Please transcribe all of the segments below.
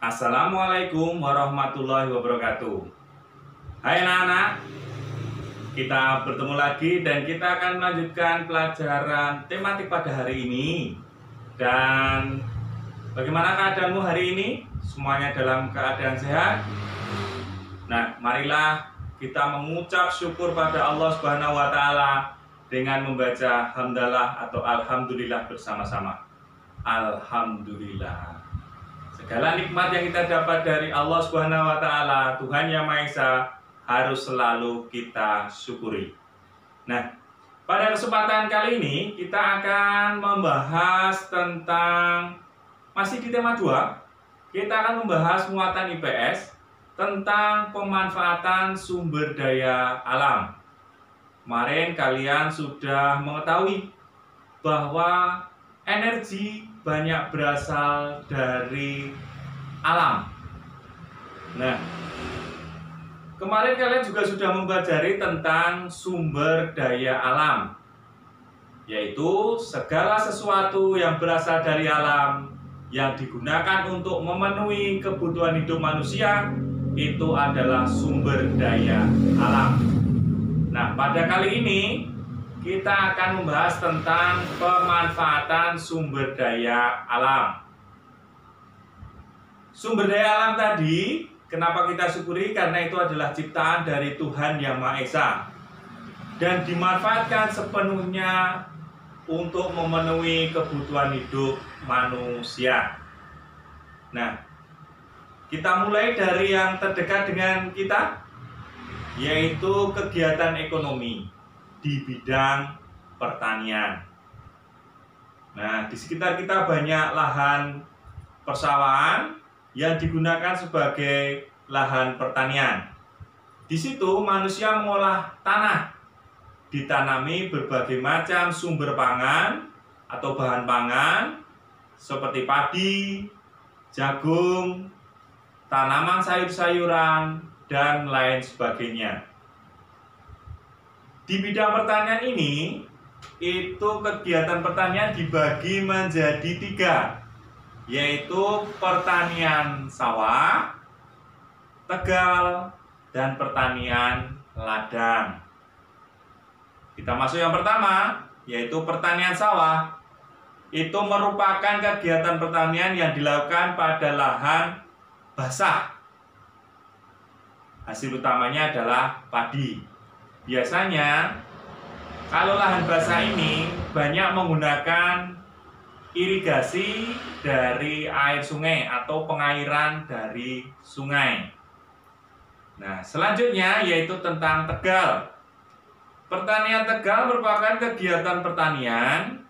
Assalamualaikum warahmatullahi wabarakatuh. Hai anak-anak, kita bertemu lagi dan kita akan melanjutkan pelajaran tematik pada hari ini. Dan bagaimana keadaanmu hari ini? Semuanya dalam keadaan sehat? Nah, marilah kita mengucap syukur pada Allah Subhanahu wa Ta'ala dengan membaca hamdalah atau alhamdulillah bersama-sama. Alhamdulillah. Segala nikmat yang kita dapat dari Allah Subhanahu wa Ta'ala, Tuhan Yang Maha Esa, harus selalu kita syukuri. Nah, pada kesempatan kali ini kita akan membahas tentang, masih di tema 2, kita akan membahas muatan IPS tentang pemanfaatan sumber daya alam. Kemarin kalian sudah mengetahui bahwa energi banyak berasal dari alam. Nah, kemarin kalian juga sudah mempelajari tentang sumber daya alam, yaitu segala sesuatu yang berasal dari alam yang digunakan untuk memenuhi kebutuhan hidup manusia, itu adalah sumber daya alam. Nah, pada kali ini kita akan membahas tentang pemanfaatan sumber daya alam. Sumber daya alam tadi, kenapa kita syukuri? Karena itu adalah ciptaan dari Tuhan Yang Maha Esa dan dimanfaatkan sepenuhnya untuk memenuhi kebutuhan hidup manusia. Nah, kita mulai dari yang terdekat dengan kita, yaitu kegiatan ekonomi di bidang pertanian. Nah, di sekitar kita banyak lahan persawahan yang digunakan sebagai lahan pertanian. Di situ manusia mengolah tanah, ditanami berbagai macam sumber pangan atau bahan pangan seperti padi, jagung, tanaman sayur-sayuran, dan lain sebagainya. Di bidang pertanian ini, itu kegiatan pertanian dibagi menjadi 3, yaitu pertanian sawah, tegal, dan pertanian ladang. Kita masuk yang pertama, yaitu pertanian sawah. Itu merupakan kegiatan pertanian yang dilakukan pada lahan basah. Hasil utamanya adalah padi. Biasanya kalau lahan basah ini banyak menggunakan irigasi dari air sungai atau pengairan dari sungai. Nah, selanjutnya yaitu tentang tegal. Pertanian tegal merupakan kegiatan pertanian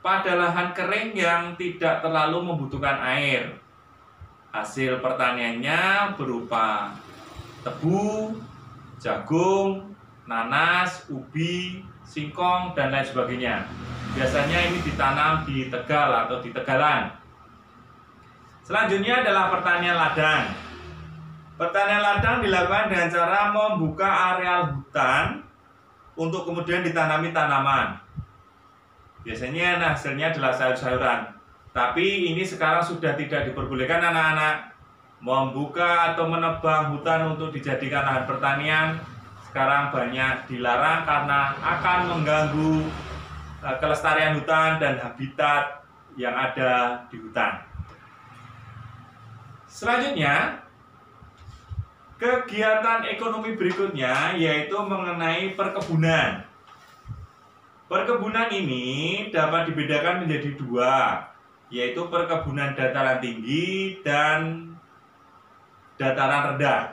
pada lahan kering yang tidak terlalu membutuhkan air. Hasil pertaniannya berupa tebu, jagung, nanas, ubi, singkong, dan lain sebagainya. Biasanya ini ditanam di tegal atau di tegalan. Selanjutnya adalah pertanian ladang. Pertanian ladang dilakukan dengan cara membuka areal hutan untuk kemudian ditanami tanaman. Biasanya hasilnya adalah sayur-sayuran. Tapi ini sekarang sudah tidak diperbolehkan anak-anak membuka atau menebang hutan untuk dijadikan lahan pertanian. Sekarang banyak dilarang karena akan mengganggu kelestarian hutan dan habitat yang ada di hutan. Selanjutnya, kegiatan ekonomi berikutnya yaitu mengenai perkebunan. Perkebunan ini dapat dibedakan menjadi 2, yaitu perkebunan dataran tinggi dan dataran rendah.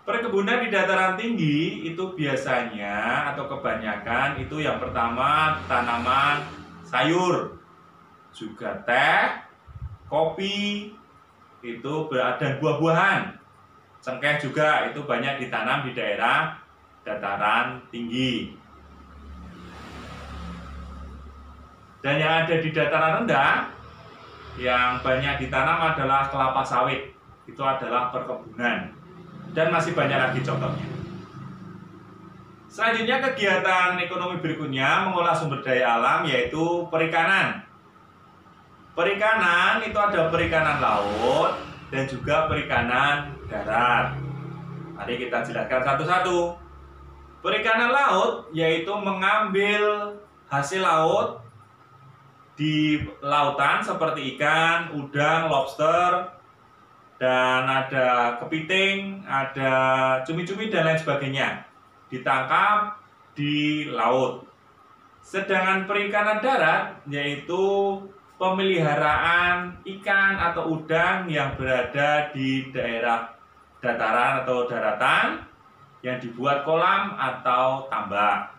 Perkebunan di dataran tinggi itu biasanya atau kebanyakan itu yang pertama tanaman sayur, juga teh, kopi, itu dan buah-buahan. Cengkeh juga itu banyak ditanam di daerah dataran tinggi. Dan yang ada di dataran rendah yang banyak ditanam adalah kelapa sawit. Itu adalah perkebunan. Dan masih banyak lagi contohnya. Selanjutnya kegiatan ekonomi berikutnya mengolah sumber daya alam yaitu perikanan. Perikanan itu ada perikanan laut dan juga perikanan darat. Mari kita jelaskan satu-satu. Perikanan laut yaitu mengambil hasil laut di lautan seperti ikan, udang, lobster, dan ada kepiting, ada cumi-cumi dan lain sebagainya. Ditangkap di laut. Sedangkan perikanan darat yaitu pemeliharaan ikan atau udang yang berada di daerah dataran atau daratan yang dibuat kolam atau tambak.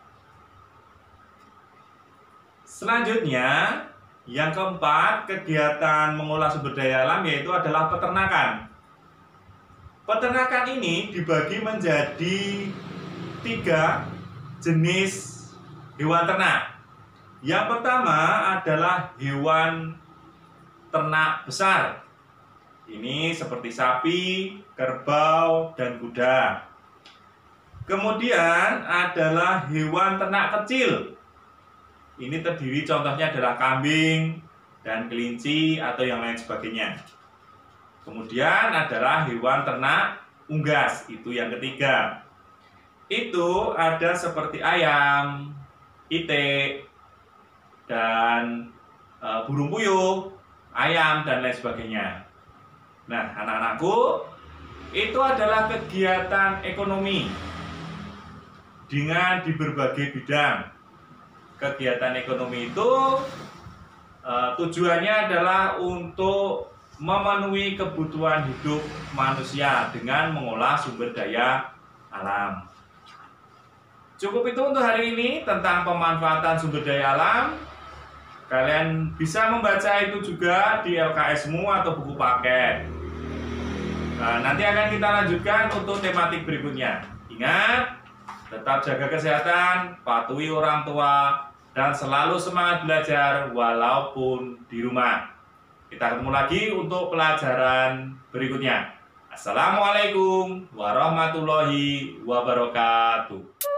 Selanjutnya, yang keempat, kegiatan mengolah sumber daya alam yaitu adalah peternakan. Peternakan ini dibagi menjadi 3 jenis hewan ternak. Yang pertama adalah hewan ternak besar. Ini seperti sapi, kerbau, dan kuda. Kemudian adalah hewan ternak kecil. Ini terdiri contohnya adalah kambing dan kelinci atau yang lain sebagainya. Kemudian adalah hewan ternak unggas, itu yang ketiga. Itu ada seperti ayam, itik, dan burung puyuh, ayam, dan lain sebagainya. Nah, anak-anakku, itu adalah kegiatan ekonomi dengan di berbagai bidang. Kegiatan ekonomi itu tujuannya adalah untuk memenuhi kebutuhan hidup manusia dengan mengolah sumber daya alam. Cukup itu untuk hari ini tentang pemanfaatan sumber daya alam. Kalian bisa membaca itu juga di LKS-mu atau buku paket. Nah, nanti akan kita lanjutkan untuk tematik berikutnya. Ingat, tetap jaga kesehatan, patuhi orang tua, dan selalu semangat belajar walaupun di rumah. Kita ketemu lagi untuk pelajaran berikutnya. Assalamualaikum warahmatullahi wabarakatuh.